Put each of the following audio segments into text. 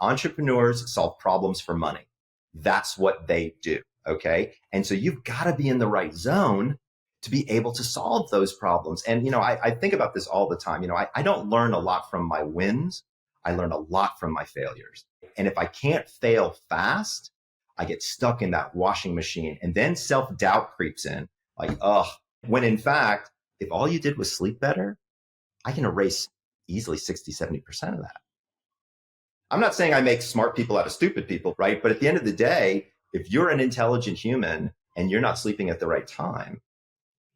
Entrepreneurs solve problems for money. That's what they do. Okay. And so you've got to be in the right zone to be able to solve those problems. And, I think about this all the time. I don't learn a lot from my wins. I learn a lot from my failures. And if I can't fail fast, I get stuck in that washing machine, and then self-doubt creeps in like, when in fact, if all you did was sleep better, I can erase easily 60, 70% of that. I'm not saying I make smart people out of stupid people, right? But at the end of the day, if you're an intelligent human and you're not sleeping at the right time,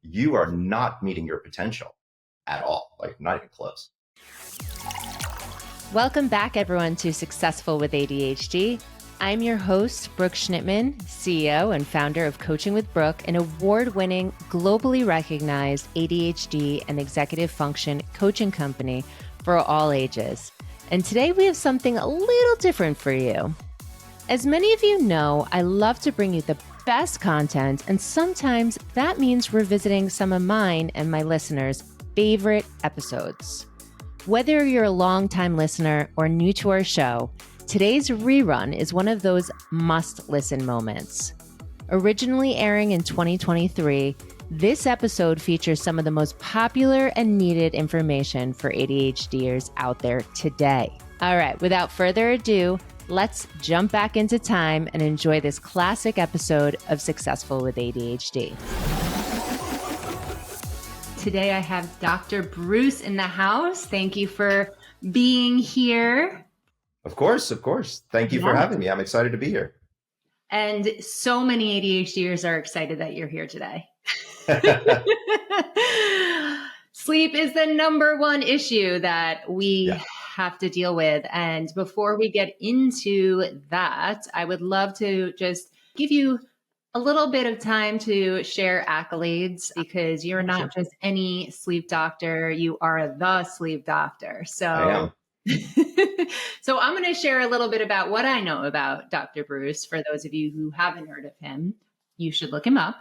you are not meeting your potential at all, like not even close. Welcome back, everyone, to Successful with ADHD. I'm your host, Brooke Schnittman, CEO and founder of Coaching with Brooke, an award-winning, globally recognized ADHD and executive function coaching company for all ages. And today we have something a little different for you. As many of you know, I love to bring you the best content, and sometimes that means revisiting some of mine and my listeners' favorite episodes. Whether you're a longtime listener or new to our show, today's rerun is one of those must-listen moments. Originally airing in 2023, this episode features some of the most popular and needed information for ADHDers out there today. All right, without further ado, let's jump back into time and enjoy this classic episode of Successful with ADHD. Today I have Dr. Breus in the house. Thank you for being here. Of course. Thank you for having me. I'm excited to be here. And so many ADHDers are excited that you're here today. Sleep is the number one issue that we have to deal with. And before we get into that, I would love to just give you a little bit of time to share accolades, because you're not just any sleep doctor, you are the sleep doctor. So I am. So I'm going to share a little bit about what I know about Dr. Breus. For those of you who haven't heard of him, you should look him up.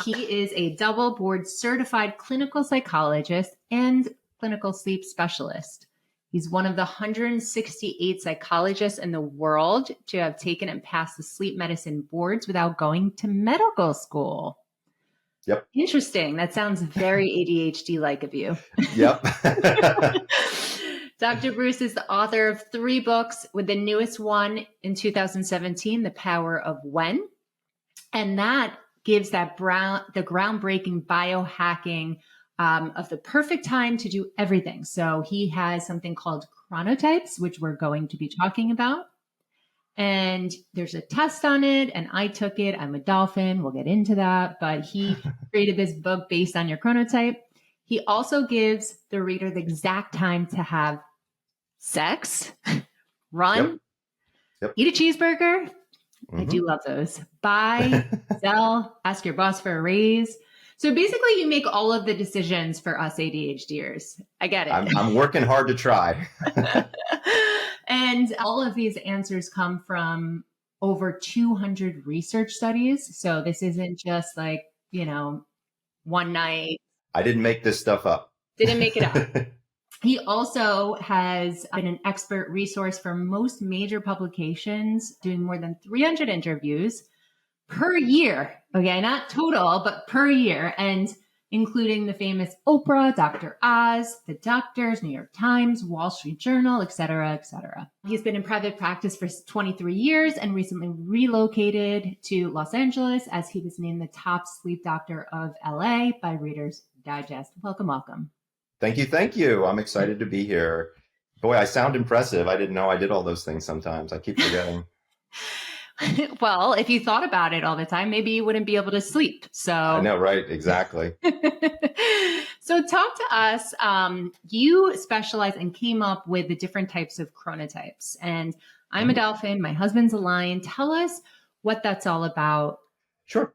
He is a double board certified clinical psychologist and clinical sleep specialist. He's one of the 168 psychologists in the world to have taken and passed the sleep medicine boards without going to medical school. Yep. Interesting. That sounds very ADHD-like of you. Yep. Dr. Breus is the author of 3 books, with the newest one in 2017, The Power of When. And that gives the groundbreaking biohacking of the perfect time to do everything. So he has something called chronotypes, which we're going to be talking about. And there's a test on it, and I took it. I'm a dolphin. We'll get into that. But he created this book based on your chronotype. He also gives the reader the exact time to have sex, run, eat a cheeseburger. Mm-hmm. I do love those. Buy, sell, ask your boss for a raise. So basically you make all of the decisions for us ADHDers. I get it. I'm working hard to try. And all of these answers come from over 200 research studies. So this isn't just like, one night. I didn't make this stuff up. Didn't make it up. He also has been an expert resource for most major publications, doing more than 300 interviews per year. Okay, not total, but per year. And including the famous Oprah, Dr. Oz, The Doctors, New York Times, Wall Street Journal, et cetera, et cetera. He's been in private practice for 23 years and recently relocated to Los Angeles, as he was named the top sleep doctor of LA by Reader's Digest. Welcome. Thank you. I'm excited to be here. Boy, I sound impressive. I didn't know I did all those things sometimes. I keep forgetting. Well, if you thought about it all the time, maybe you wouldn't be able to sleep. So I know, right? Exactly. So talk to us. You specialize and came up with the different types of chronotypes. And I'm a dolphin. My husband's a lion. Tell us what that's all about. Sure.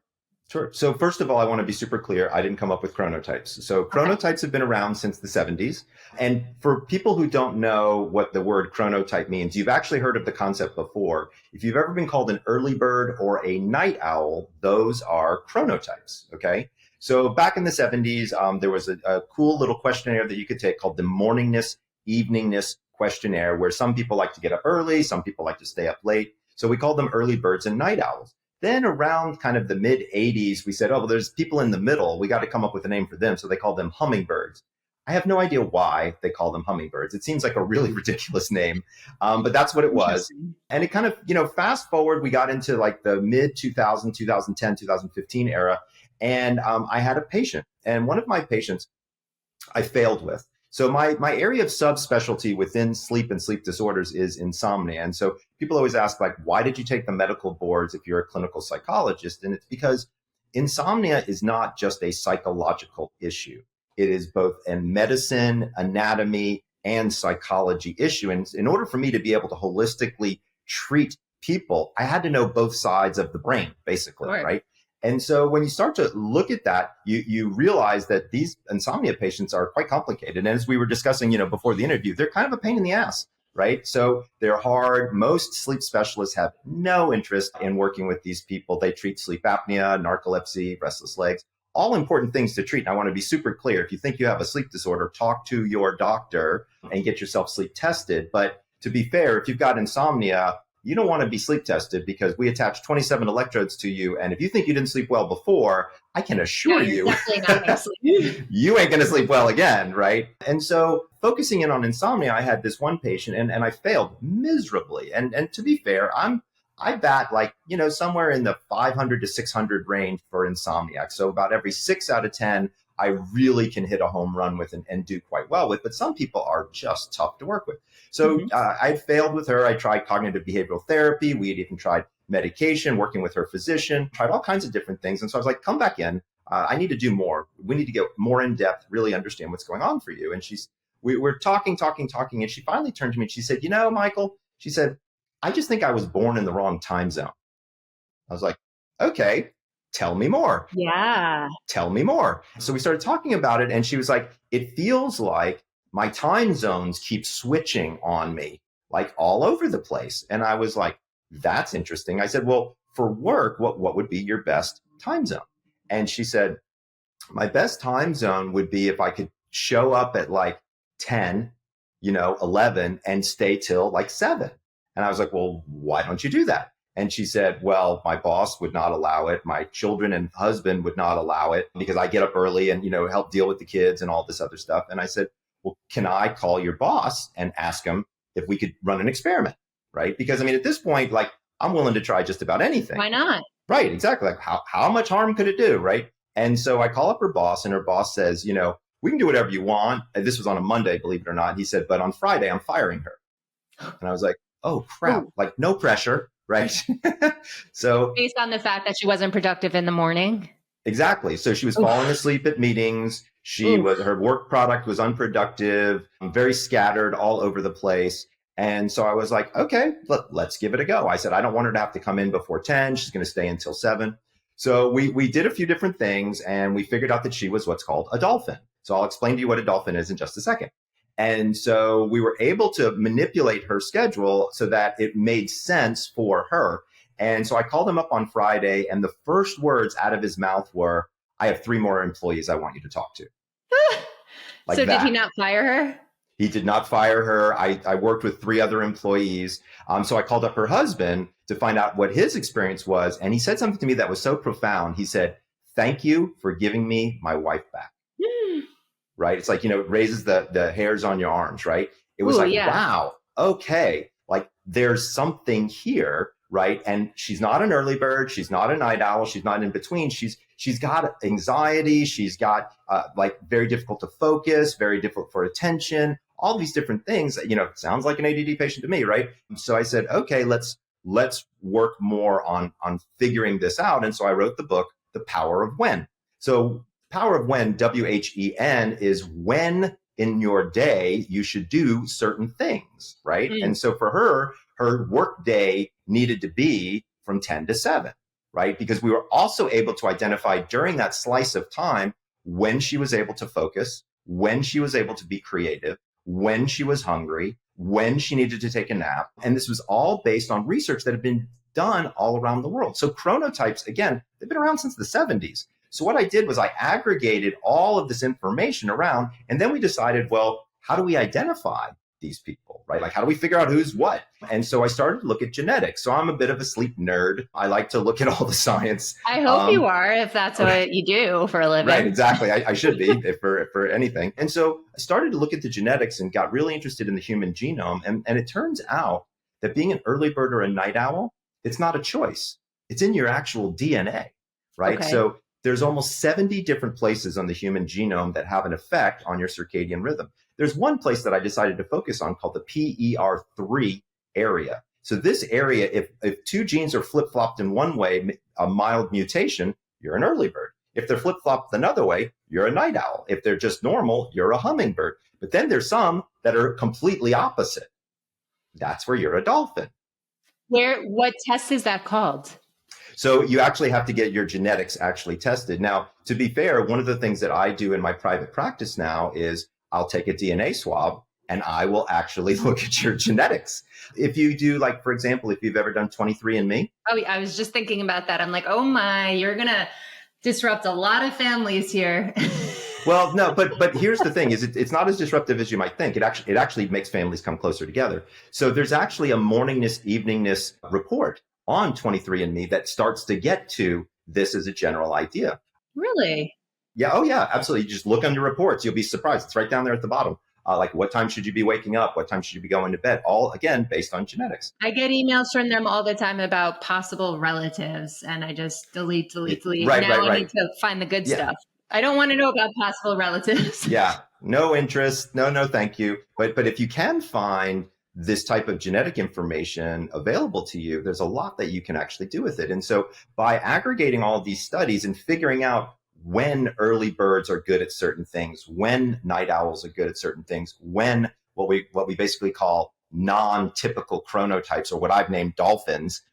So first of all, I want to be super clear. I didn't come up with chronotypes. So chronotypes have been around since the 70s. And for people who don't know what the word chronotype means, you've actually heard of the concept before. If you've ever been called an early bird or a night owl, those are chronotypes. Okay. So back in the 70s, there was a cool little questionnaire that you could take called the morningness, eveningness questionnaire where some people like to get up early, some people like to stay up late. So we called them early birds and night owls. Then around kind of the mid 80s, we said, oh, well, there's people in the middle. We got to come up with a name for them. So they called them hummingbirds. I have no idea why they call them hummingbirds. It seems like a really ridiculous name, but that's what it was. And it kind of, fast forward, we got into like the mid 2000, 2010, 2015 era. And I had a patient, and one of my patients I failed with. So my area of subspecialty within sleep and sleep disorders is insomnia. And so people always ask, like, why did you take the medical boards if you're a clinical psychologist? And it's because insomnia is not just a psychological issue. It is both a medicine, anatomy, and psychology issue. And in order for me to be able to holistically treat people, I had to know both sides of the brain, basically, right? And so when you start to look at that, you realize that these insomnia patients are quite complicated. And as we were discussing, before the interview, they're kind of a pain in the ass, right? So they're hard. Most sleep specialists have no interest in working with these people. They treat sleep apnea, narcolepsy, restless legs, all important things to treat. And I want to be super clear. If you think you have a sleep disorder, talk to your doctor and get yourself sleep tested. But to be fair, if you've got insomnia, you don't want to be sleep tested because we attach 27 electrodes to you. And if you think you didn't sleep well before, I can assure you, definitely not going to sleep. You ain't going to sleep well again, right? And so focusing in on insomnia, I had this one patient and I failed miserably. And to be fair, I bat like, somewhere in the 500 to 600 range for insomniac. So about every 6 out of 10, I really can hit a home run with and do quite well with. But some people are just tough to work with. So I failed with her. I tried cognitive behavioral therapy. We had even tried medication, working with her physician, tried all kinds of different things. And so I was like, come back in. I need to do more. We need to get more in depth, really understand what's going on for you. And we were talking. And she finally turned to me and she said, Michael, she said, I just think I was born in the wrong time zone. I was like, okay, tell me more. Yeah. Tell me more. So we started talking about it and she was like, it feels like my time zones keep switching on me, like all over the place. And I was like, that's interesting. I said, well, for work, what would be your best time zone? And she said, my best time zone would be if I could show up at like 10, 11 and stay till like 7. And I was like, well, why don't you do that? And she said, well, my boss would not allow it. My children and husband would not allow it because I get up early and, help deal with the kids and all this other stuff. And I said, well, can I call your boss and ask him if we could run an experiment? Right. Because at this point, like, I'm willing to try just about anything. Why not? Right. Exactly. Like how much harm could it do? Right. And so I call up her boss and her boss says, we can do whatever you want. And this was on a Monday, believe it or not. He said, but on Friday, I'm firing her. And I was like, oh, crap. Ooh. Like no pressure. Right. So based on the fact that she wasn't productive in the morning. Exactly. So she was falling asleep at meetings. Her work product was unproductive, very scattered all over the place. And so I was like, okay, let's give it a go. I said, I don't want her to have to come in before 10. She's going to stay until 7. So we did a few different things and we figured out that she was what's called a dolphin. So I'll explain to you what a dolphin is in just a second. And so we were able to manipulate her schedule so that it made sense for her. And so I called him up on Friday and the first words out of his mouth were, I have 3 more employees I want you to talk to. Like so that. Did he not fire her? He did not fire her. I worked with 3 other employees. So I called up her husband to find out what his experience was. And he said something to me that was so profound. He said, thank you for giving me my wife back. Right. It's like, it raises the hairs on your arms. Right. It was wow. Okay. Like there's something here. Right. And she's not an early bird. She's not a night owl. She's not in between. She's got anxiety. She's got like very difficult to focus, very difficult for attention, all these different things. Sounds like an ADD patient to me. Right. So I said, OK, let's work more on figuring this out. And so I wrote the book, The Power of When. So Power of When, WHEN, is when in your day you should do certain things. Right. And so for her work day needed to be from 10 to 7, right? Because we were also able to identify during that slice of time when she was able to focus, when she was able to be creative, when she was hungry, when she needed to take a nap. And this was all based on research that had been done all around the world. So chronotypes, again, they've been around since the 70s. So what I did was I aggregated all of this information around, and then we decided, well, how do we identify these people? right? Like, how do we figure out who's what? And so I started to look at genetics. So I'm a bit of a sleep nerd. I like to look at all the science. I hope you are, if that's what you do for a living. Right, exactly. I should be if for anything. And so I started to look at the genetics and got really interested in the human genome. And it turns out that being an early bird or a night owl, it's not a choice. It's in your actual DNA, right? Okay. So there's almost 70 different places on the human genome that have an effect on your circadian rhythm. There's one place that I decided to focus on called the PER3 area. So this area, if two genes are flip-flopped in one way, a mild mutation, you're an early bird. If they're flip-flopped another way, you're a night owl. If they're just normal, you're a hummingbird. But then there's some that are completely opposite. That's where you're a dolphin. What test is that called? So you actually have to get your genetics actually tested. Now, to be fair, one of the things that I do in my private practice now is I'll take a DNA swab and I will actually look at your genetics. If you do, like, for example, if you've ever done 23andMe. Oh, I was just thinking about that. I'm like, oh my, you're going to disrupt a lot of families here. Well, no, but here's the thing: is it's not as disruptive as you might think. It actually makes families come closer together. So there's actually a morningness, eveningness report on 23andMe that starts to get to this as a general idea. Really? Yeah. Oh, yeah. Absolutely. You just look on your reports. You'll be surprised. It's right down there at the bottom. Like, what time should you be waking up? What time should you be going to bed? All, again, based on genetics. I get emails from them all the time about possible relatives, and I just delete. Right, now right. I need to find the good stuff. I don't want to know about possible relatives. Yeah. No interest. No, thank you. But if you can find this type of genetic information available to you, there's a lot that you can actually do with it. And so by aggregating all of these studies and figuring out when early birds are good at certain things, when night owls are good at certain things, when what we basically call non-typical chronotypes, or what I've named dolphins,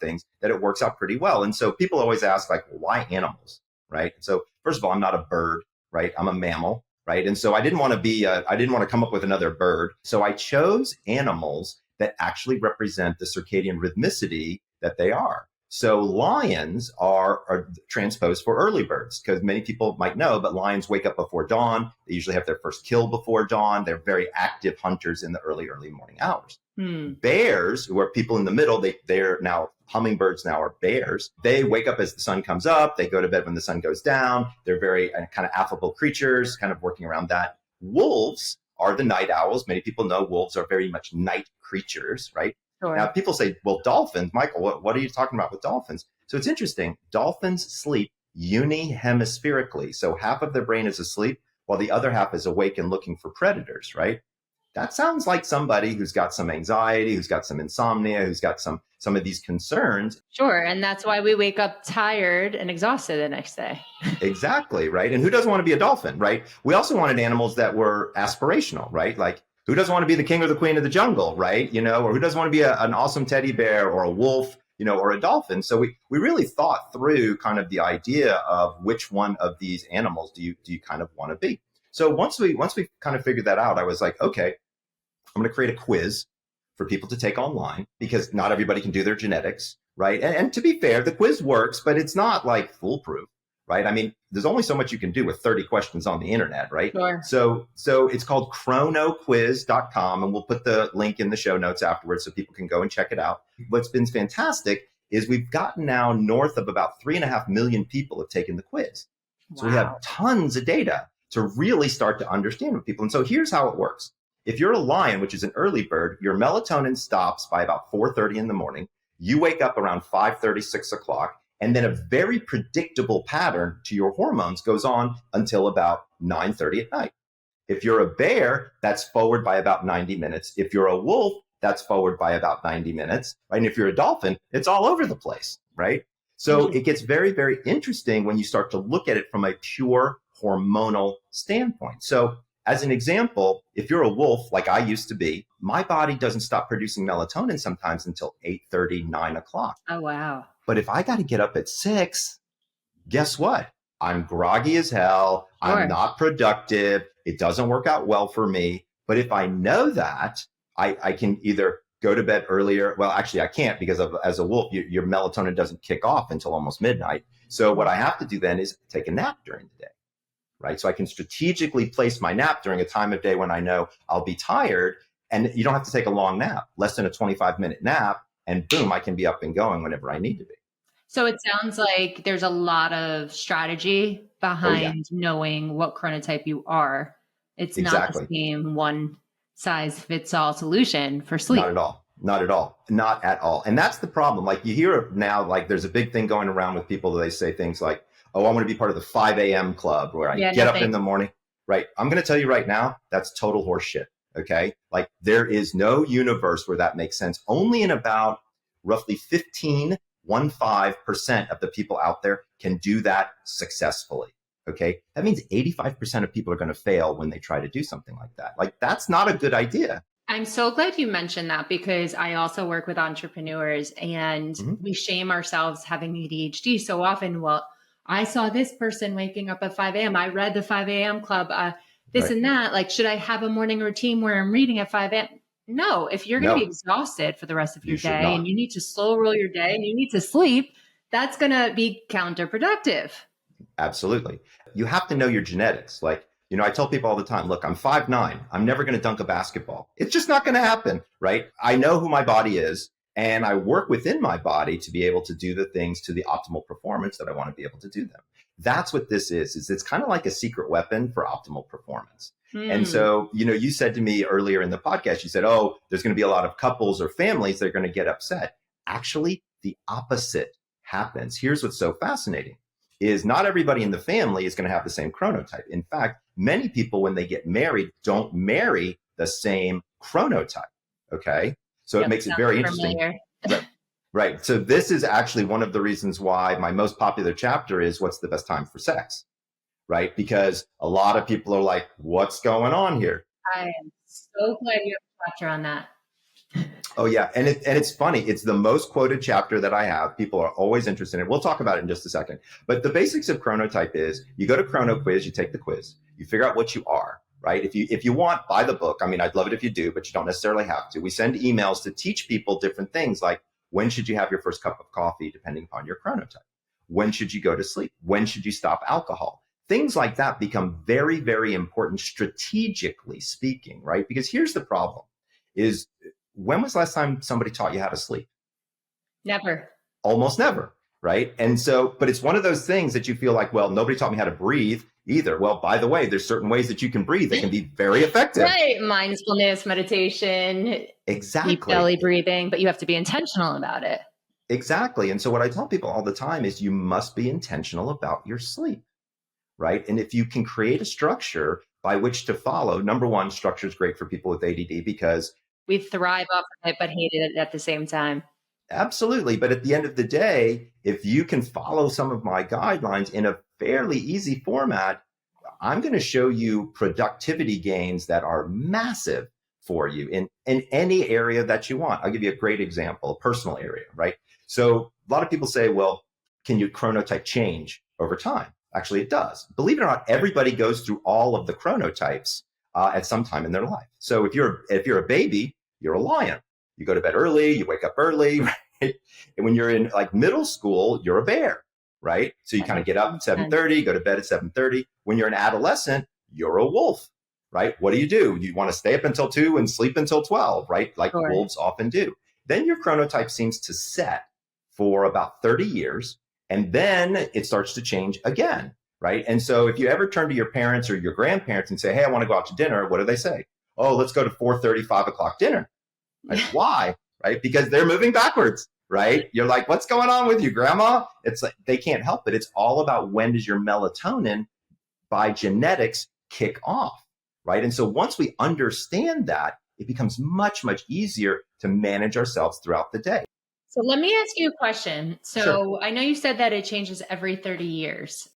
things, that it works out pretty well. And so people always ask, like, well, why animals, right? So first of all, I'm not a bird, right? I'm a mammal, right? And so I didn't want to come up with another bird. So I chose animals that actually represent the circadian rhythmicity that they are. So lions are transposed for early birds, because many people might know, but lions wake up before dawn. They usually have their first kill before dawn. They're very active hunters in the early morning hours. Bears, who are people in the middle, they're now hummingbirds, now are bears. They wake up as the sun comes up. They go to bed when the sun goes down. They're very kind of affable creatures, kind of working around that. Wolves are the night owls. Many people know wolves are very much night creatures, right? Sure. Now, people say, well, dolphins, Michael, what are you talking about with dolphins? So it's interesting. Dolphins sleep unihemispherically. So half of their brain is asleep while the other half is awake and looking for predators, right? That sounds like somebody who's got some anxiety, who's got some insomnia, who's got some of these concerns. Sure. And that's why we wake up tired and exhausted the next day. Exactly, right? And who doesn't want to be a dolphin, right? We also wanted animals that were aspirational, right? Like, who doesn't want to be the king or the queen of the jungle, right? Or who doesn't want to be an awesome teddy bear or a wolf, or a dolphin? So we really thought through kind of the idea of which one of these animals do you kind of want to be. So once we kind of figured that out, I was like, okay, I'm going to create a quiz for people to take online, because not everybody can do their genetics, right? And to be fair, the quiz works, but it's not like foolproof, right? I mean, there's only so much you can do with 30 questions on the internet, right? Sure. So it's called chronoquiz.com, and we'll put the link in the show notes afterwards so people can go and check it out. What's been fantastic is we've gotten now north of about 3.5 million people have taken the quiz. So we have tons of data to really start to understand with people. And so here's how it works. If you're a lion, which is an early bird, your melatonin stops by about 4:30 in the morning. You wake up around 5:30, 6 o'clock, and then a very predictable pattern to your hormones goes on until about 9:30 at night. If you're a bear, that's forward by about 90 minutes. If you're a wolf, that's forward by about 90 minutes. Right? And if you're a dolphin, it's all over the place, right? So it gets very, very interesting when you start to look at it from a pure hormonal standpoint. So as an example, if you're a wolf, like I used to be, my body doesn't stop producing melatonin sometimes until 8:30, 9 o'clock. Oh, wow. But if I got to get up at 6, guess what? I'm groggy as hell. Sure. I'm not productive. It doesn't work out well for me. But if I know that, I can either go to bed earlier. Well, actually, I can't, because as a wolf, your melatonin doesn't kick off until almost midnight. So what I have to do then is take a nap during the day. Right. So I can strategically place my nap during a time of day when I know I'll be tired. And you don't have to take a long nap, less than a 25-minute nap, and boom, I can be up and going whenever I need to be. So it sounds like there's a lot of strategy behind knowing what chronotype you are. It's not the same one size fits all solution for sleep. Not at all. Not at all. Not at all. And that's the problem. Like you hear now, like there's a big thing going around with people that they say things like, oh, I want to be part of the 5 a.m. club where I get up in the morning. Right. I'm going to tell you right now, that's total horseshit. Okay. Like there is no universe where that makes sense. Only in about roughly 15% of the people out there can do that successfully. Okay. That means 85% of people are going to fail when they try to do something like that. Like that's not a good idea. I'm so glad you mentioned that because I also work with entrepreneurs and we shame ourselves having ADHD so often. Well, I saw this person waking up at 5 a.m. I read the 5 a.m. club, this and that. Like, should I have a morning routine where I'm reading at 5 a.m.? No, if you're going to be exhausted for the rest of your day and you need to slow roll your day and you need to sleep, that's going to be counterproductive. Absolutely. You have to know your genetics. Like, you know, I tell people all the time, look, I'm 5'9". I'm never going to dunk a basketball. It's just not going to happen, right? I know who my body is and I work within my body to be able to do the things to the optimal performance that I want to be able to do them. That's what this is it's kind of like a secret weapon for optimal performance. And so, you know, you said to me earlier in the podcast, you said, oh, there's going to be a lot of couples or families that are going to get upset. Actually, the opposite happens. Here's what's so fascinating is not everybody in the family is going to have the same chronotype. In fact, many people, when they get married, don't marry the same chronotype. Okay. So it makes it very interesting. Right. So this is actually one of the reasons why my most popular chapter is what's the best time for sex, right? Because a lot of people are like, what's going on here? I am so glad you have a chapter on that. Oh, yeah. And it's funny. It's the most quoted chapter that I have. People are always interested in it. We'll talk about it in just a second. But the basics of chronotype is you go to Chrono Quiz, you take the quiz, you figure out what you are, right? If you want, buy the book. I mean, I'd love it if you do, but you don't necessarily have to. We send emails to teach people different things like when should you have your first cup of coffee, depending upon your chronotype? When should you go to sleep? When should you stop alcohol? Things like that become very, very important strategically speaking, right? Because here's the problem is when was the last time somebody taught you how to sleep? Never. Almost never, right? And so, but it's one of those things that you feel like, well, nobody taught me how to breathe either. Well, by the way, there's certain ways that you can breathe that can be very effective. Right. Mindfulness, meditation, exactly. Deep belly breathing, but you have to be intentional about it. Exactly. And so what I tell people all the time is you must be intentional about your sleep, right? And if you can create a structure by which to follow, number one, structure is great for people with ADD because we thrive off of it, but hate it at the same time. Absolutely. But at the end of the day, if you can follow some of my guidelines in a fairly easy format, I'm going to show you productivity gains that are massive for you in any area that you want. I'll give you a great example, a personal area, right? So a lot of people say, well, can your chronotype change over time? Actually, it does. Believe it or not, everybody goes through all of the chronotypes at some time in their life. So if you're a baby, you're a lion. You go to bed early, you wake up early, right? And when you're in like middle school, you're a bear, right? So you kind of get up at 7:30, go to bed at 7:30. When you're an adolescent, you're a wolf, right? What do? You want to stay up until 2 and sleep until 12, right? Like wolves often do. Then your chronotype seems to set for about 30 years, and then it starts to change again, right? And so if you ever turn to your parents or your grandparents and say, hey, I want to go out to dinner, what do they say? Oh, let's go to 4:30, 5 o'clock dinner. Like, why? Right? Because they're moving backwards, right? You're like, what's going on with you, grandma? It's like, they can't help it. It's all about when does your melatonin by genetics kick off, right? And so once we understand that, it becomes much, much easier to manage ourselves throughout the day. So let me ask you a question. So Sure. I know you said that it changes every 30 years.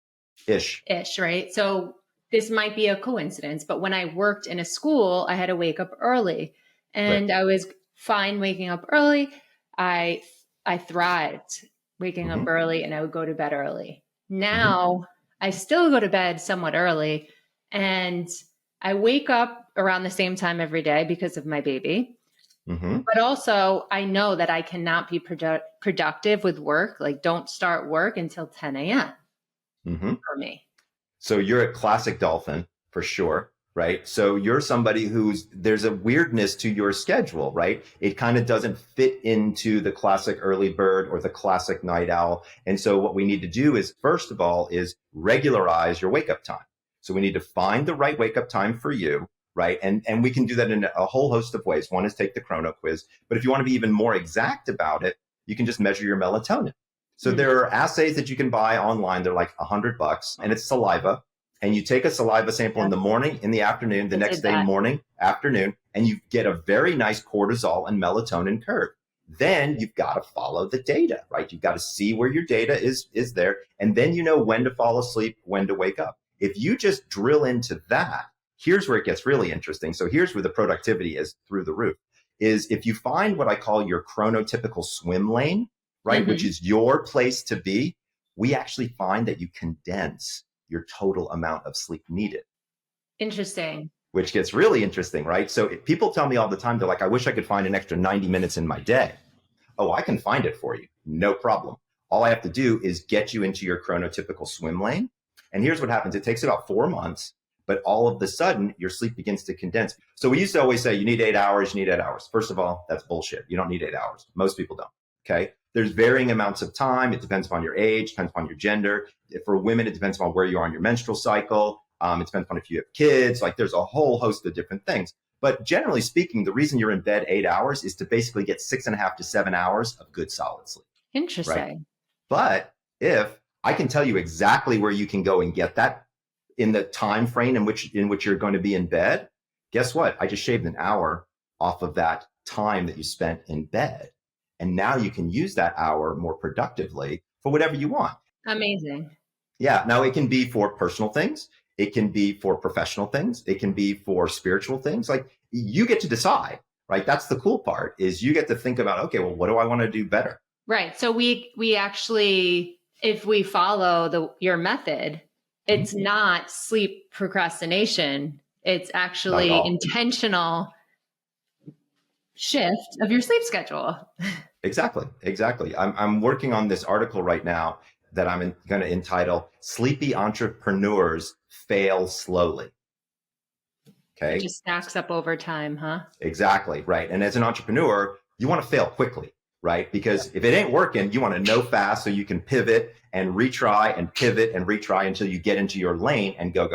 Ish, right? So this might be a coincidence, but when I worked in a school, I had to wake up early and I was fine waking up early. I thrived waking up early and I would go to bed early. Now I still go to bed somewhat early and I wake up around the same time every day because of my baby. But also I know that I cannot be productive with work. Like don't start work until 10 a.m. For me. So you're a classic dolphin for sure. right? So you're somebody there's a weirdness to your schedule, right? It kind of doesn't fit into the classic early bird or the classic night owl. And so what we need to do is, first of all, is regularize your wake up time. So we need to find the right wake up time for you, right? And we can do that in a whole host of ways. One is take the chrono quiz, but if you want to be even more exact about it, you can just measure your melatonin. So there are assays that you can buy online. They're like $100 and it's saliva. And you take a saliva sample in the morning, in the afternoon, the next day, morning, afternoon, and you get a very nice cortisol and melatonin curve. Then you've got to follow the data, right? You've got to see where your data is there. And then you know when to fall asleep, when to wake up. If you just drill into that, here's where it gets really interesting. So here's where the productivity is through the roof, is if you find what I call your chronotypical swim lane, right, which is your place to be, we actually find that you condense your total amount of sleep needed. Interesting. Which gets really interesting, right? So people tell me all the time, they're like, I wish I could find an extra 90 minutes in my day. Oh, I can find it for you. No problem. All I have to do is get you into your chronotypical swim lane. And here's what happens. It takes about 4 months, but all of a sudden your sleep begins to condense. So we used to always say, you need 8 hours, you need 8 hours. First of all, that's bullshit. You don't need 8 hours. Most people don't. Okay. There's varying amounts of time. It depends upon your age, depends upon your gender. For women, it depends upon where you are in your menstrual cycle. It depends upon if you have kids. Like there's a whole host of different things. But generally speaking, the reason you're in bed 8 hours is to basically get 6.5 to 7 hours of good solid sleep. Interesting. Right? But if I can tell you exactly where you can go and get that in the time frame in which you're going to be in bed, guess what? I just shaved an hour off of that time that you spent in bed. And now you can use that hour more productively for whatever you want. Amazing. Yeah. Now it can be for personal things. It can be for professional things. It can be for spiritual things. Like you get to decide, right? That's the cool part, is you get to think about, okay, well, what do I want to do better? Right. So we actually, if we follow your method, it's not sleep procrastination. It's actually intentional shift of your sleep schedule. Exactly. I'm working on this article right now that I'm going to entitle "Sleepy Entrepreneurs Fail Slowly." Okay. It just stacks up over time, huh? Exactly. Right. And as an entrepreneur, you want to fail quickly, right? Because if it ain't working, you want to know fast so you can pivot and retry and pivot and retry until you get into your lane and go,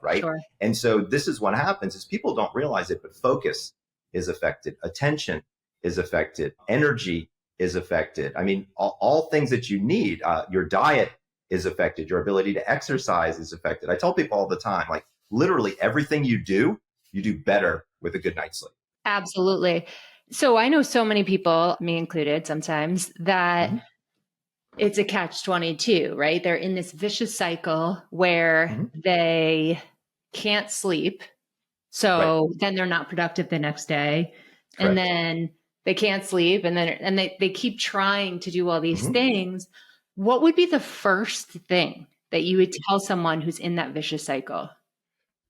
right? Sure. And so this is what happens is people don't realize it, but focus is affected. Attention is affected. Energy is affected. I mean, all things that you need, your diet is affected. Your ability to exercise is affected. I tell people all the time, like literally everything you do better with a good night's sleep. Absolutely. So I know so many people, me included sometimes, that it's a catch-22, right? They're in this vicious cycle where they can't sleep. So then they're not productive the next day. Correct. And then they can't sleep. And then they keep trying to do all these things. What would be the first thing that you would tell someone who's in that vicious cycle?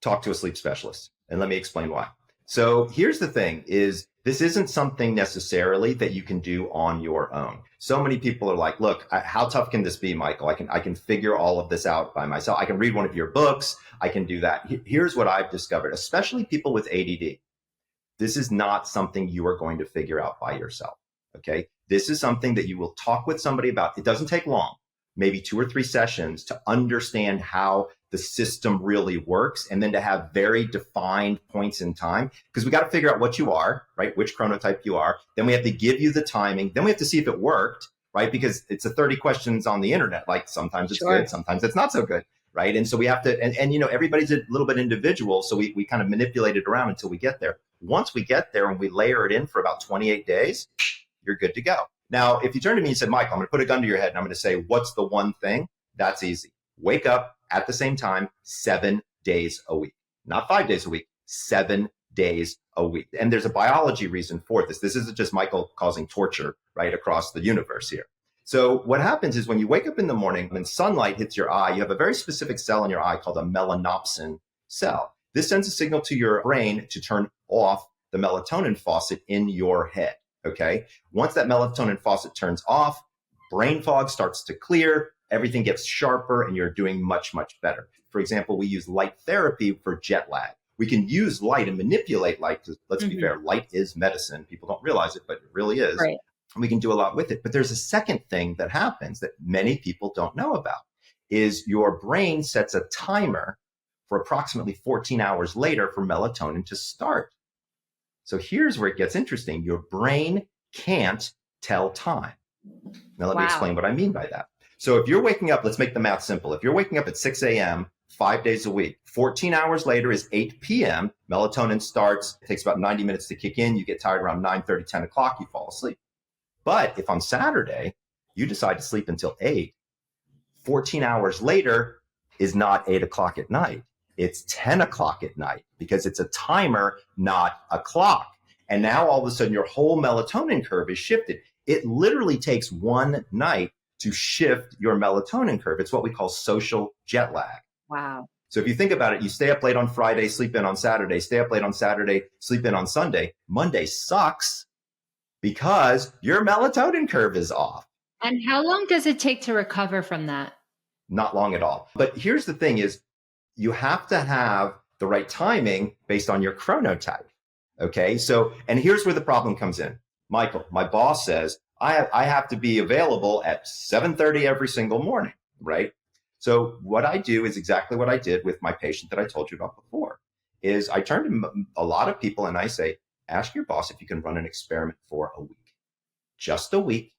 Talk to a sleep specialist. And let me explain why. So here's the thing is this isn't something necessarily that you can do on your own. So many people are like, look, how tough can this be, Michael? I can figure all of this out by myself. I can read one of your books. I can do that. Here's what I've discovered, especially people with ADD. This is not something you are going to figure out by yourself. Okay. This is something that you will talk with somebody about. It doesn't take long, maybe 2 or 3 sessions to understand how the system really works, and then to have very defined points in time, because we got to figure out what you are, right? Which chronotype you are. Then we have to give you the timing. Then we have to see if it worked, right? Because it's a 30 questions on the internet. Like sometimes it's good, sometimes it's not so good, right? And so we have to, and you know, everybody's a little bit individual. So we kind of manipulate it around until we get there. Once we get there and we layer it in for about 28 days, you're good to go. Now, if you turn to me and said, Michael, I'm going to put a gun to your head and I'm going to say, what's the one thing? That's easy. Wake up at the same time, 7 days a week, not 5 days a week, 7 days a week. And there's a biology reason for this. This isn't just Michael causing torture right across the universe here. So what happens is when you wake up in the morning, when sunlight hits your eye, you have a very specific cell in your eye called a melanopsin cell. This sends a signal to your brain to turn off the melatonin faucet in your head. Okay. Once that melatonin faucet turns off, brain fog starts to clear. Everything gets sharper and you're doing much, much better. For example, we use light therapy for jet lag. we can use light and manipulate light. Because let's be fair, light is medicine. People don't realize it, but it really is. Right. And we can do a lot with it. But there's a second thing that happens that many people don't know about is your brain sets a timer for approximately 14 hours later for melatonin to start. So here's where it gets interesting. Your brain can't tell time. Now, let me explain what I mean by that. So if you're waking up, let's make the math simple. If you're waking up at 6 a.m., 5 days a week, 14 hours later is 8 p.m., melatonin starts, it takes about 90 minutes to kick in. You get tired around 9:30, 10 o'clock, you fall asleep. But if on Saturday, you decide to sleep until 8, 14 hours later is not 8 o'clock at night. It's 10 o'clock at night because it's a timer, not a clock. And now all of a sudden your whole melatonin curve is shifted. It literally takes one night to shift your melatonin curve. It's what we call social jet lag. Wow. So if you think about it, you stay up late on Friday, sleep in on Saturday, stay up late on Saturday, sleep in on Sunday. Monday sucks because your melatonin curve is off. And how long does it take to recover from that? Not long at all. But here's the thing is you have to have the right timing based on your chronotype. Okay. So, and here's where the problem comes in. Michael, my boss says, I have to be available at 7:30 every single morning, right? So what I do is exactly what I did with my patient that I told you about before, is I turn to a lot of people and I say, ask your boss if you can run an experiment for a week, just a week,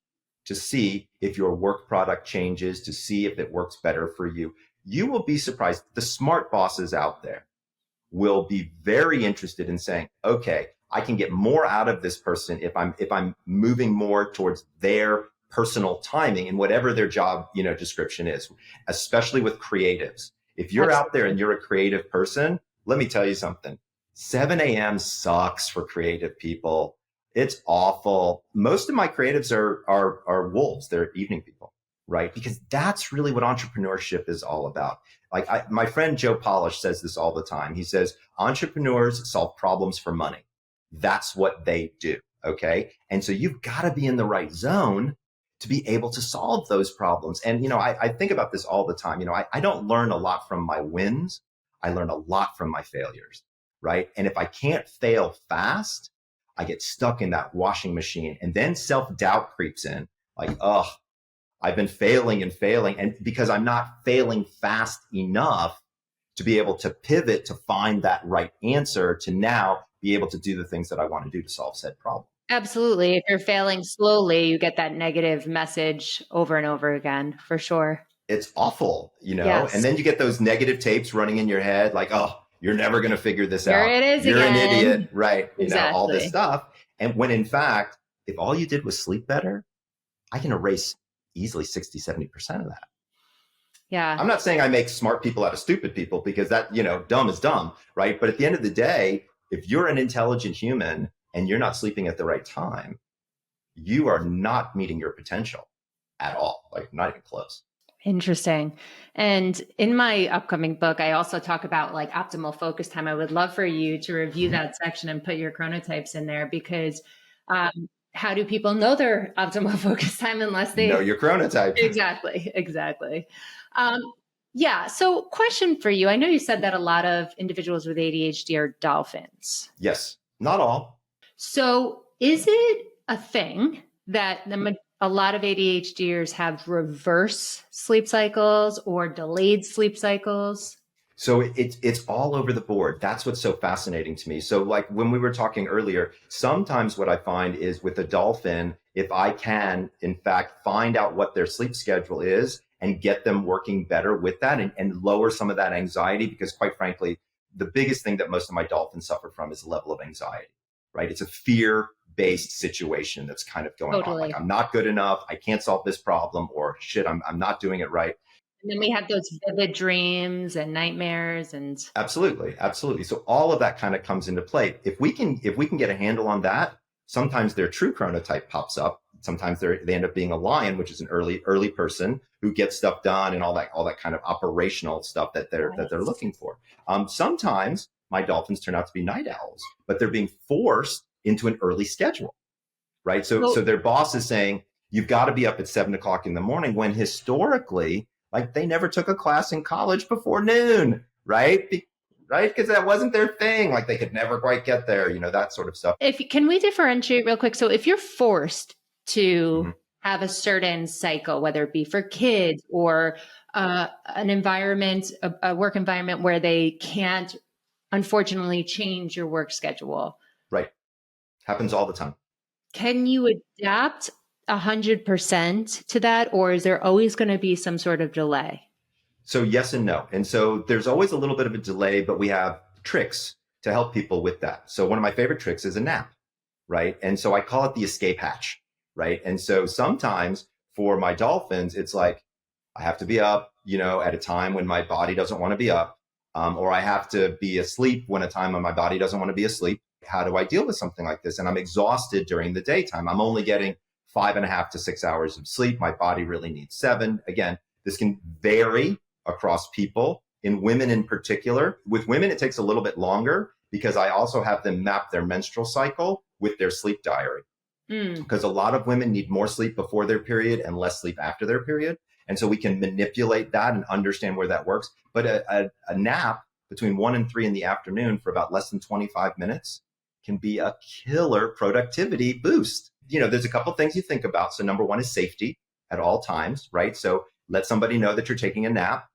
to see if your work product changes, to see if it works better for you. You will be surprised. The smart bosses out there will be very interested in saying, okay, I can get more out of this person if I'm moving more towards their personal timing in whatever their job, description is, especially with creatives. If you're out there and you're a creative person, let me tell you something. 7 a.m. sucks for creative people. It's awful. Most of my creatives are wolves. They're evening people, right? Because that's really what entrepreneurship is all about. Like my friend Joe Polish says this all the time. He says, entrepreneurs solve problems for money. That's what they do. Okay. And so you've got to be in the right zone to be able to solve those problems. And, I think about this all the time. I don't learn a lot from my wins. I learn a lot from my failures. Right. And if I can't fail fast, I get stuck in that washing machine, and then self-doubt creeps in like, oh, I've been failing and failing. And because I'm not failing fast enough to be able to pivot to find that right answer to now be able to do the things that I want to do to solve said problem. Absolutely. If you're failing slowly, you get that negative message over and over again, for sure. It's awful, Yes. And then you get those negative tapes running in your head like, oh, you're never going to figure this Here out. it is You're again. an idiot, right? Exactly. All this stuff. And when in fact, if all you did was sleep better, I can erase easily 60, 70% of that. Yeah. I'm not saying I make smart people out of stupid people because that, dumb is dumb, right? But at the end of the day, if you're an intelligent human and you're not sleeping at the right time, you are not meeting your potential at all, like not even close. Interesting. And in my upcoming book, I also talk about like optimal focus time. I would love for you to review that section and put your chronotypes in there because how do people know their optimal focus time unless they know your chronotype? Exactly. Yeah. So question for you. I know you said that a lot of individuals with ADHD are dolphins. Yes. Not all. So is it a thing that a lot of ADHDers have reverse sleep cycles or delayed sleep cycles? So it's all over the board. That's what's so fascinating to me. So like when we were talking earlier, sometimes what I find is with a dolphin, if I can, in fact, find out what their sleep schedule is and get them working better with that and lower some of that anxiety, because quite frankly, the biggest thing that most of my dolphins suffer from is a level of anxiety, right? It's a fear-based situation that's kind of going on. Like, I'm not good enough. I can't solve this problem, or shit, I'm not doing it right. And then we have those vivid dreams and nightmares and absolutely. So all of that kind of comes into play. If we can get a handle on that, sometimes their true chronotype pops up. Sometimes they end up being a lion, which is an early person who gets stuff done and all that kind of operational stuff that they're looking for. Sometimes my dolphins turn out to be night owls, but they're being forced into an early schedule, right? So their boss is saying, you've got to be up at 7 o'clock in the morning, when historically, like, they never took a class in college before noon, right? right? Because that wasn't their thing. Like they could never quite get there, that sort of stuff. Can we differentiate real quick? So if you're forced Mhm. to have a certain cycle, whether it be for kids or an environment, a work environment where they can't, unfortunately, change your work schedule. Right. Happens all the time. Can you adapt 100% to that, or is there always going to be some sort of delay? So yes and no. And so there's always a little bit of a delay, but we have tricks to help people with that. So one of my favorite tricks is a nap, right? And so I call it the escape hatch, right? And so sometimes for my dolphins, it's like I have to be up, at a time when my body doesn't want to be up, or I have to be asleep when a time when my body doesn't want to be asleep. How do I deal with something like this? And I'm exhausted during the daytime. I'm only getting 5.5 to 6 hours of sleep. My body really needs 7. Again, this can vary across people. In women in particular, with women, it takes a little bit longer because I also have them map their menstrual cycle with their sleep diary. Because a lot of women need more sleep before their period and less sleep after their period. And so we can manipulate that and understand where that works. But a nap between 1 and 3 in the afternoon for about less than 25 minutes can be a killer productivity boost. There's a couple things you think about. So number one is safety at all times, right? So let somebody know that you're taking a nap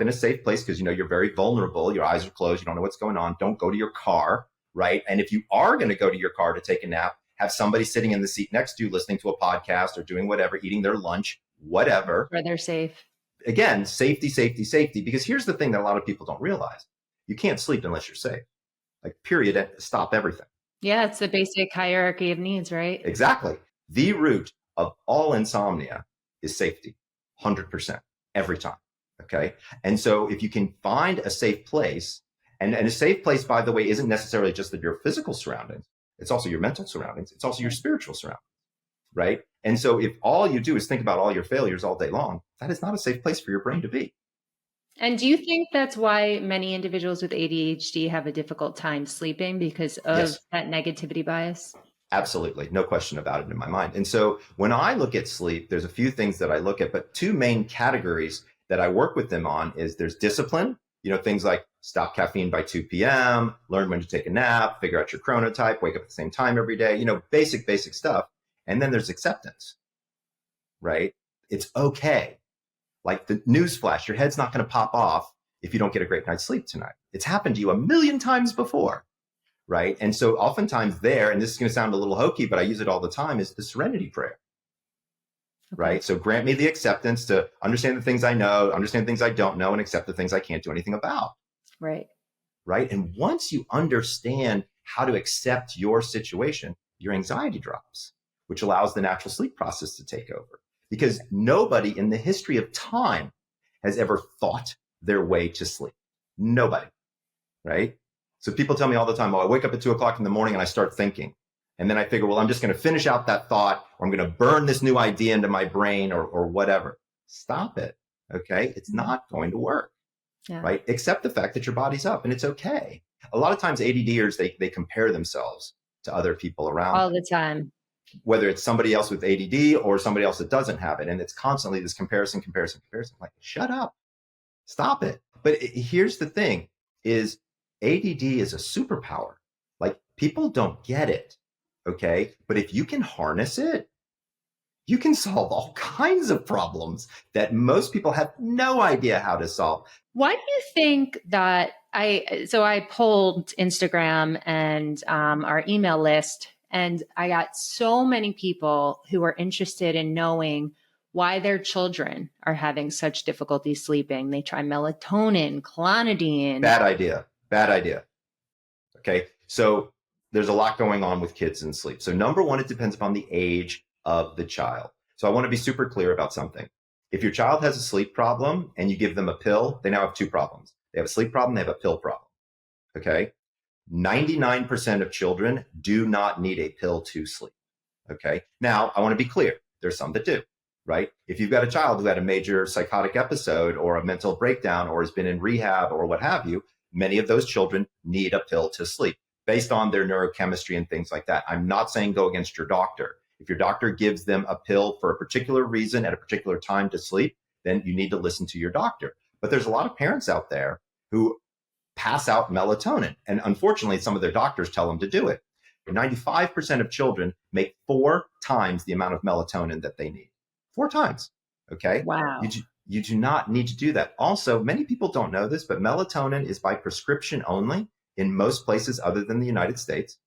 in a safe place because, you're very vulnerable. Your eyes are closed. You don't know what's going on. Don't go to your car, right? And if you are going to go to your car to take a nap, have somebody sitting in the seat next to you, listening to a podcast or doing whatever, eating their lunch, whatever. Where they're safe. Again, safety, safety, safety. Because here's the thing that a lot of people don't realize. You can't sleep unless you're safe. Like, period, stop everything. Yeah, it's the basic hierarchy of needs, right? Exactly. The root of all insomnia is safety, 100%, every time. Okay. And so if you can find a safe place, and a safe place, by the way, isn't necessarily just your physical surroundings. It's also your mental surroundings. It's also your spiritual surroundings. Right. And so if all you do is think about all your failures all day long, that is not a safe place for your brain to be. And do you think that's why many individuals with ADHD have a difficult time sleeping because of that negativity bias? Absolutely. No question about it in my mind. And so when I look at sleep, there's a few things that I look at, but 2 main categories that I work with them on is there's discipline, things like stop caffeine by 2 p.m., learn when to take a nap, figure out your chronotype, wake up at the same time every day, basic stuff. And then there's acceptance, right? It's okay. Like the newsflash, your head's not going to pop off if you don't get a great night's sleep tonight. It's happened to you a million times before, right? And so oftentimes there, and this is going to sound a little hokey, but I use it all the time, is the serenity prayer, right? So grant me the acceptance to understand the things I know, understand things I don't know, and accept the things I can't do anything about. Right. Right. And once you understand how to accept your situation, your anxiety drops, which allows the natural sleep process to take over. Because nobody in the history of time has ever thought their way to sleep. Nobody. Right. So people tell me all the time, I wake up at 2 o'clock in the morning and I start thinking. And then I figure, I'm just going to finish out that thought, or I'm going to burn this new idea into my brain or whatever. Stop it. Okay. It's not going to work. Yeah. Right. Accept the fact that your body's up and it's okay. A lot of times ADDers, they compare themselves to other people around all them. the time. Whether it's somebody else with ADD or somebody else that doesn't have it. And it's constantly this comparison. Like, shut up, stop it. But here's the thing is ADD is a superpower. Like, people don't get it. Okay. But if you can harness it, you can solve all kinds of problems that most people have no idea how to solve. Why do you think that I polled Instagram and our email list, and I got so many people who are interested in knowing why their children are having such difficulty sleeping. They try melatonin, clonidine. Bad idea. Okay. So there's a lot going on with kids and sleep. So number one, it depends upon the age of the child. So I want to be super clear about something. If your child has a sleep problem and you give them a pill, they now have 2 problems. They have a sleep problem, they have a pill problem. Okay. 99% of children do not need a pill to sleep. Okay. Now, I want to be clear. There's some that do, right? If you've got a child who had a major psychotic episode or a mental breakdown or has been in rehab or what have you, many of those children need a pill to sleep based on their neurochemistry and things like that. I'm not saying go against your doctor. If your doctor gives them a pill for a particular reason at a particular time to sleep, then you need to listen to your doctor. But there's a lot of parents out there who pass out melatonin. And unfortunately, some of their doctors tell them to do it. 95% of children make 4 times the amount of melatonin that they need. 4 times. Okay. Wow. You do not need to do that. Also, many people don't know this, but melatonin is by prescription only in most places other than the United States.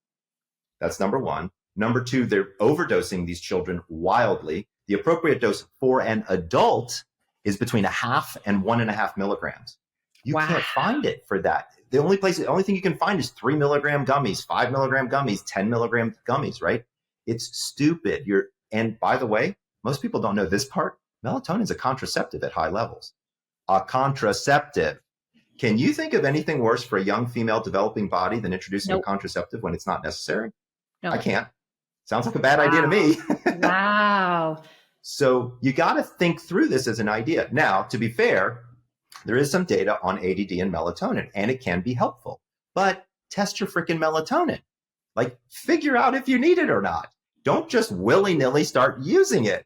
That's number one. Number two, they're overdosing these children wildly. The appropriate dose for an adult is between 0.5 and 1.5 milligrams. You Wow. can't find it for that. The only thing you can find is 3 milligram gummies, 5 milligram gummies, 10 milligram gummies, right? It's stupid. And by the way, most people don't know this part. Melatonin is a contraceptive at high levels. A contraceptive. Can you think of anything worse for a young female developing body than introducing a contraceptive when it's not necessary? No. I can't. Sounds like a bad idea to me. Wow. So you got to think through this as an idea. Now, to be fair, there is some data on ADD and melatonin, and it can be helpful. But test your freaking melatonin. Like, figure out if you need it or not. Don't just willy-nilly start using it,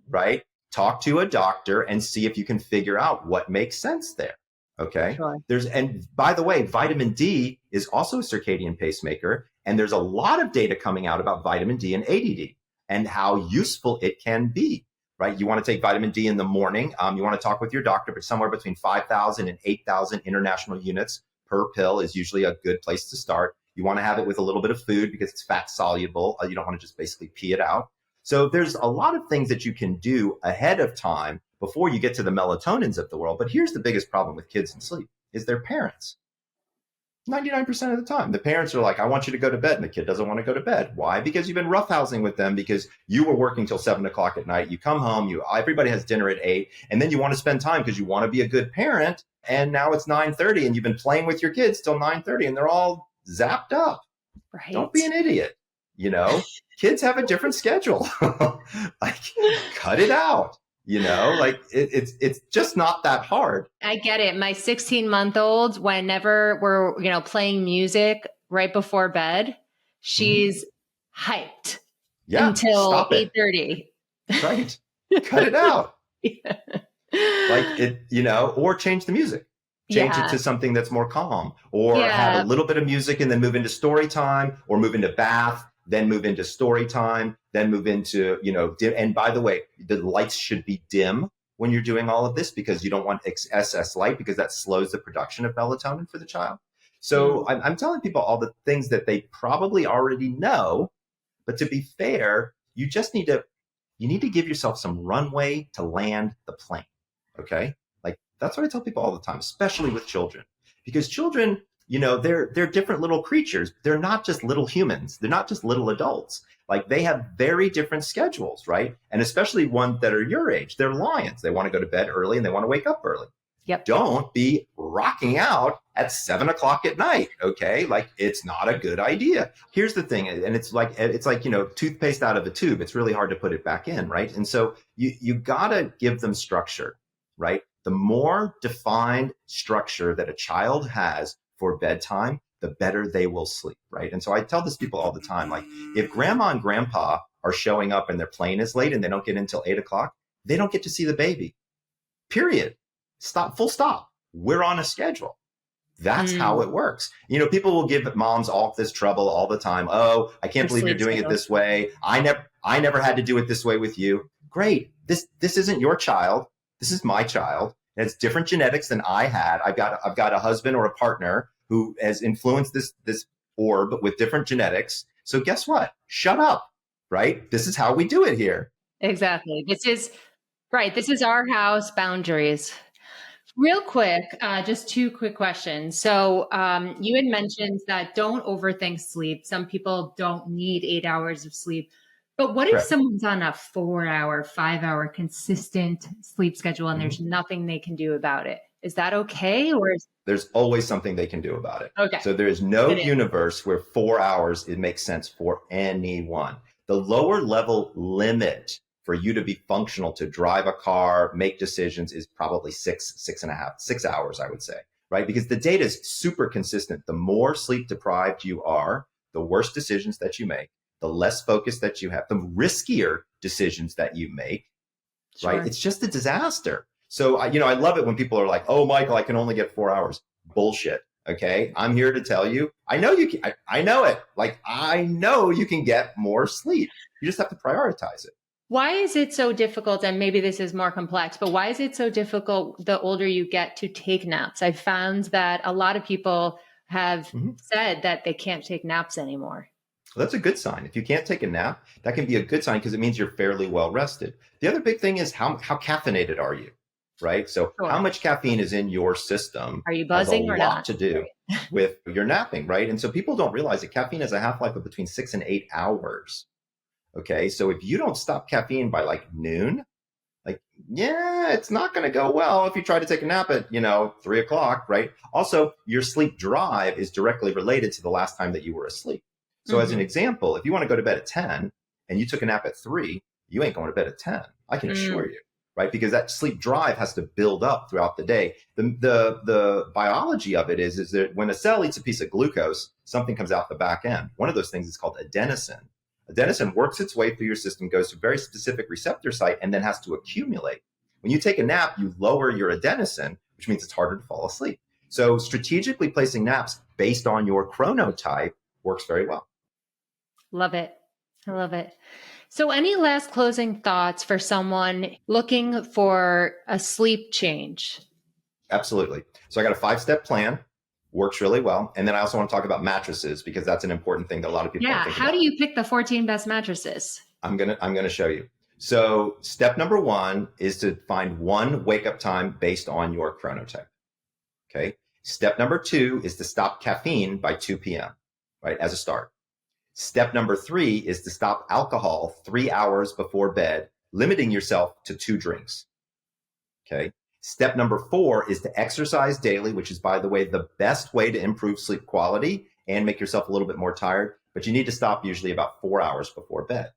right? Talk to a doctor and see if you can figure out what makes sense there. Okay. Sure. And by the way, vitamin D is also a circadian pacemaker. And there's a lot of data coming out about vitamin D and ADD and how useful it can be, right? You want to take vitamin D in the morning. You want to talk with your doctor, but somewhere between 5,000 and 8,000 international units per pill is usually a good place to start. You want to have it with a little bit of food because it's fat soluble. You don't want to just basically pee it out. So there's a lot of things that you can do ahead of time before you get to the melatonins of the world. But here's the biggest problem with kids and sleep is their parents. 99% of the time, the parents are like, I want you to go to bed. And the kid doesn't want to go to bed. Why? Because you've been roughhousing with them because you were working till 7 o'clock at night. You come home, everybody has dinner at 8. And then you want to spend time because you want to be a good parent. And now it's 9:30 and you've been playing with your kids till 9:30 and they're all zapped up. Right. Don't be an idiot. Kids have a different schedule. Like, cut it out. It's just not that hard. I get it. My 16-month-old, whenever we're, playing music right before bed, she's hyped until 8:30. Right. Cut it out. Yeah. Or change the music. Change it to something that's more calm, or have a little bit of music and then move into story time, or move into bath, then move into story time, then move into, dim. And by the way, the lights should be dim when you're doing all of this because you don't want excess light because that slows the production of melatonin for the child. So I'm telling people all the things that they probably already know, but to be fair, you just need to give yourself some runway to land the plane. Okay. That's what I tell people all the time, especially with children, because children, they're different little creatures. They're not just little humans. They're not just little adults. Like, they have very different schedules, right? And especially ones that are your age, they're lions. They want to go to bed early and they want to wake up early. Yep. Don't be rocking out at 7 o'clock at night. Okay. Like, it's not a good idea. Here's the thing. And it's like, toothpaste out of a tube. It's really hard to put it back in. Right. And so you gotta give them structure, right? The more defined structure that a child has for bedtime, the better they will sleep, right? And so I tell this to people all the time, like, if grandma and grandpa are showing up and their plane is late and they don't get in until 8 o'clock, they don't get to see the baby. Period. Stop. Full stop. We're on a schedule. That's how it works. People will give moms all this trouble all the time. Oh, I can't believe you're doing it this way. I never had to do it this way with you. Great. This isn't your child. This is my child. It has different genetics than I had. I've got a husband or a partner who has influenced this orb with different genetics. So guess what? Shut up, right? This is how we do it here. Exactly. This is our house, boundaries. Real quick, just 2 quick questions. So you had mentioned that don't overthink sleep. Some people don't need 8 hours of sleep. But what if someone's on a 4-hour, 5-hour consistent sleep schedule and there's nothing they can do about it? Is that okay? There's always something they can do about it. Okay. So there is no universe where 4 hours, it makes sense for anyone. The lower level limit for you to be functional, to drive a car, make decisions, is probably 6 hours, I would say, right? Because the data is super consistent. The more sleep deprived you are, the worse decisions that you make, the less focus that you have, the riskier decisions that you make, right? It's just a disaster. So, I love it when people are like, oh, Michael, I can only get 4 hours. Bullshit. Okay. I'm here to tell you, I know you can, I know it. Like, I know you can get more sleep. You just have to prioritize it. Why is it so difficult? And maybe this is more complex, but why is it so difficult the older you get to take naps? I've found that a lot of people have said that they can't take naps anymore. Well, that's a good sign. If you can't take a nap, that can be a good sign because it means you're fairly well rested. The other big thing is how caffeinated are you, right? So Sure. how much caffeine is in your system Are you buzzing or has a lot not? to do with your napping, right? And so people don't realize that caffeine has a half-life of between 6 and 8 hours. Okay. So if you don't stop caffeine by like noon, like, yeah, it's not going to go well if you try to take a nap at, 3 o'clock, right? Also, your sleep drive is directly related to the last time that you were asleep. So as an example, if you want to go to bed at 10 and you took a nap at 3, you ain't going to bed at 10. I can assure you, right? Because that sleep drive has to build up throughout the day. The biology of it is that when a cell eats a piece of glucose, something comes out the back end. One of those things is called adenosine. Adenosine works its way through your system, goes to a very specific receptor site, and then has to accumulate. When you take a nap, you lower your adenosine, which means it's harder to fall asleep. So strategically placing naps based on your chronotype works very well. Love it. I love it. So any last closing thoughts for someone looking for a sleep change? Absolutely. So I got a 5-step plan. Works really well. And then I also want to talk about mattresses because that's an important thing that a lot of people don't think how about. do you pick the 14 best mattresses? I'm gonna show you. So step number 1 is to find one wake up time based on your chronotype. Okay. Step number 2 is to stop caffeine by 2 p.m., right? As a start. Step number 3 is to stop alcohol 3 hours before bed, limiting yourself to 2 drinks. Okay. Step number 4 is to exercise daily, which is, by the way, the best way to improve sleep quality and make yourself a little bit more tired. But you need to stop usually about 4 hours before bed.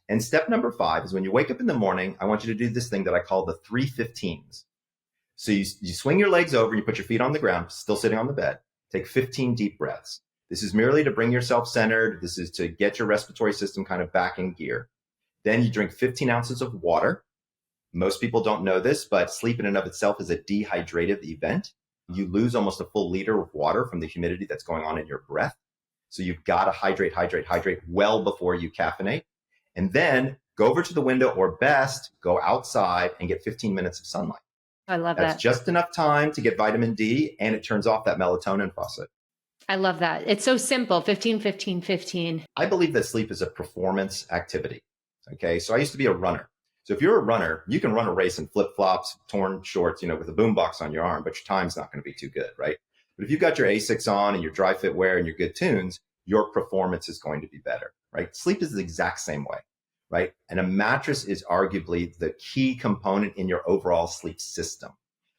And step number 5 is when you wake up in the morning, I want you to do this thing that I call the 3:15s. So you swing your legs over, you put your feet on the ground, still sitting on the bed, take 15 deep breaths. This is merely to bring yourself centered. This is to get your respiratory system kind of back in gear. Then you drink 15 ounces of water. Most people don't know this, but sleep in and of itself is a dehydrative event. You lose almost a full liter of water from the humidity that's going on in your breath. So you've got to hydrate well before you caffeinate. And then go over to the window, or best, go outside and get 15 minutes of sunlight. I love That's that. just enough time to get vitamin D, and it turns off that melatonin faucet. I love that. It's so simple. 15, 15, 15. I believe that sleep is a performance activity. Okay. So I used to be a runner. So if you're a runner, you can run a race in flip-flops, torn shorts, with a boombox on your arm, but your time's not going to be too good, right? But if you've got your Asics on and your dry fit wear and your good tunes, your performance is going to be better, right? Sleep is the exact same way, right? And a mattress is arguably the key component in your overall sleep system.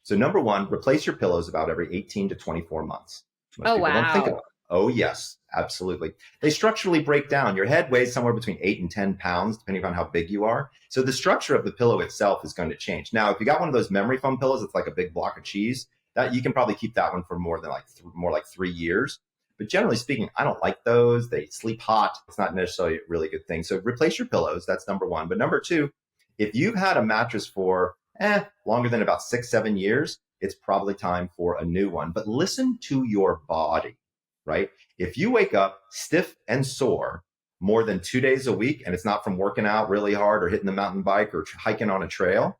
So number 1, replace your pillows about every 18 to 24 months. Most people don't think about it. Oh, yes, absolutely. They structurally break down. Your head weighs somewhere between 8 and 10 pounds, depending on how big you are. So the structure of the pillow itself is going to change. Now, if you got one of those memory foam pillows, it's like a big block of cheese, that you can probably keep that one for more like 3 years. But generally speaking, I don't like those. They sleep hot. It's not necessarily a really good thing. So replace your pillows. That's number 1. But number 2, if you've had a mattress for longer than about 6-7 years, it's probably time for a new one. But listen to your body, right? If you wake up stiff and sore more than 2 days a week, and it's not from working out really hard or hitting the mountain bike or hiking on a trail,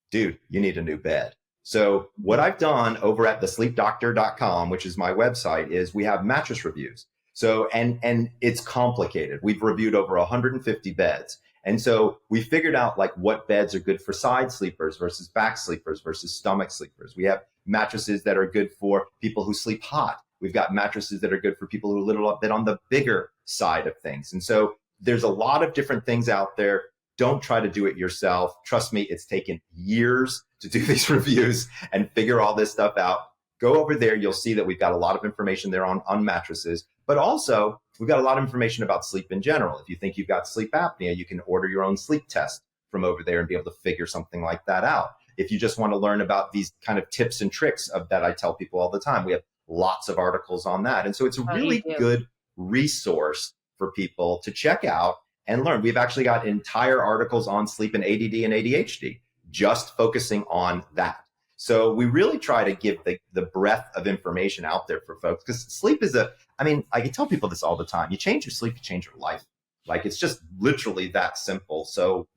dude, you need a new bed. So what I've done over at thesleepdoctor.com, which is my website, is we have mattress reviews. So, and it's complicated. We've reviewed over 150 beds. And so we figured out like what beds are good for side sleepers versus back sleepers versus stomach sleepers. We have mattresses that are good for people who sleep hot. We've got mattresses that are good for people who are a little bit on the bigger side of things. And so there's a lot of different things out there. Don't try to do it yourself. Trust me, it's taken years to do these reviews and figure all this stuff out. Go over there. You'll see that we've got a lot of information there on mattresses, but also we've got a lot of information about sleep in general. If you think you've got sleep apnea, you can order your own sleep test from over there and be able to figure something like that out. If you just want to learn about these kind of tips and tricks of that I tell people all the time, we have lots of articles on that. And so it's a really good resource for people to check out and learn. We've actually got entire articles on sleep and ADD and ADHD, just focusing on that. So we really try to give the breadth of information out there for folks, because sleep is I can tell people this all the time. You change your sleep, you change your life. Like, it's just literally that simple. So,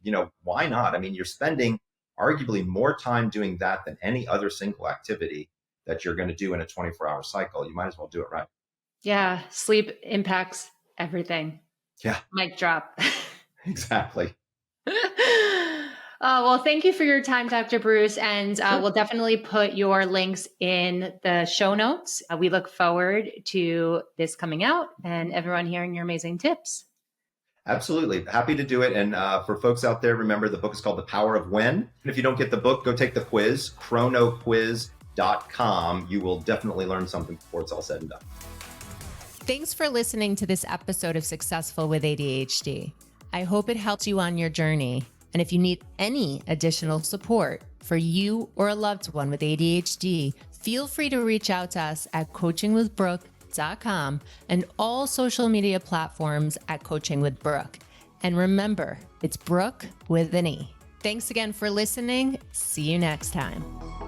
why not? I mean, you're spending arguably more time doing that than any other single activity that you're going to do in a 24-hour cycle. You might as well do it right. Yeah. Sleep impacts everything. Yeah, Mic drop. exactly. Well, thank you for your time, Dr. Breus. And Sure. we'll definitely put your links in the show notes. We look forward to this coming out and everyone hearing your amazing tips. Absolutely. Happy to do it. And for folks out there, remember the book is called The Power of When. And if you don't get the book, go take the quiz, chronoquiz.com. You will definitely learn something before it's all said and done. Thanks for listening to this episode of Successful with ADHD. I hope it helped you on your journey. And if you need any additional support for you or a loved one with ADHD, feel free to reach out to us at coachingwithbrooke.com and all social media platforms at Coaching with Brooke. And remember, it's Brooke with an E. Thanks again for listening. See you next time.